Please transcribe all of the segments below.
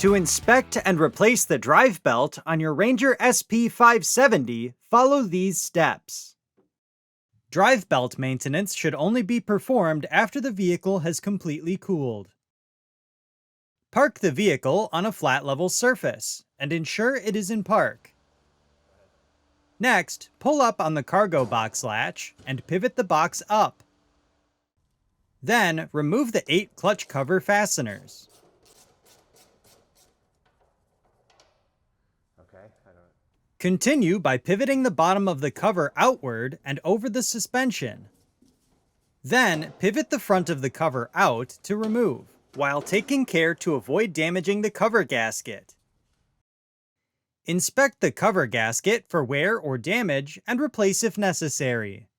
To inspect and replace the drive belt on your Ranger SP570, follow these steps. Drive belt maintenance should only be performed after the vehicle has completely cooled. Park the vehicle on a flat level surface and ensure it is in park. Next, pull up on the cargo box latch and pivot the box up. Then, remove the 8 clutch cover fasteners. Continue by pivoting the bottom of the cover outward and over the suspension. Then, pivot the front of the cover out to remove, while taking care to avoid damaging the cover gasket. Inspect the cover gasket for wear or damage and replace if necessary.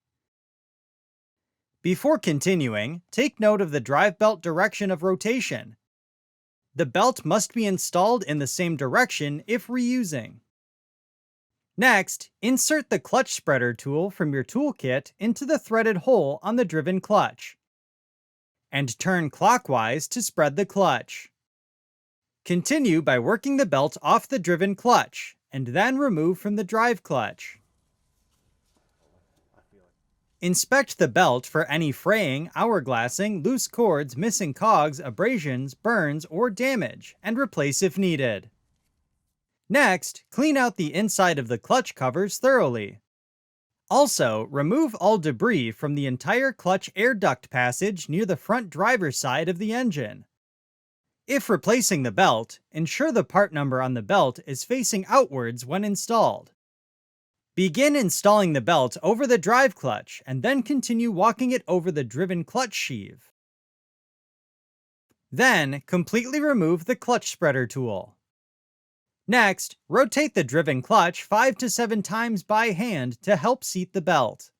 Before continuing, take note of the drive belt direction of rotation. The belt must be installed in the same direction if reusing. Next, insert the clutch spreader tool from your toolkit into the threaded hole on the driven clutch, and turn clockwise to spread the clutch. Continue by working the belt off the driven clutch, and then remove from the drive clutch. Inspect the belt for any fraying, hourglassing, loose cords, missing cogs, abrasions, burns, or damage, and replace if needed. Next, clean out the inside of the clutch covers thoroughly. Also, remove all debris from the entire clutch air duct passage near the front driver's side of the engine. If replacing the belt, ensure the part number on the belt is facing outwards when installed. Begin installing the belt over the drive clutch and then continue walking it over the driven clutch sheave. Then, completely remove the clutch spreader tool. Next, rotate the driven clutch 5 to 7 times by hand to help seat the belt.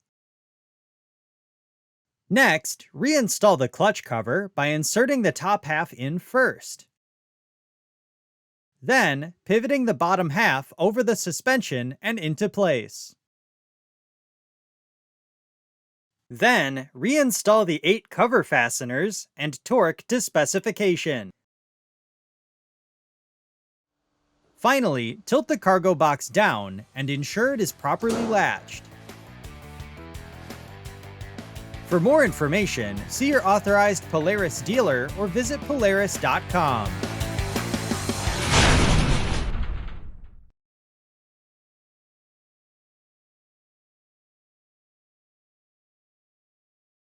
Next, reinstall the clutch cover by inserting the top half in first. Then, pivoting the bottom half over the suspension and into place. Then, reinstall the 8 cover fasteners and torque to specification. Finally, tilt the cargo box down and ensure it is properly latched. For more information, see your authorized Polaris dealer or visit Polaris.com.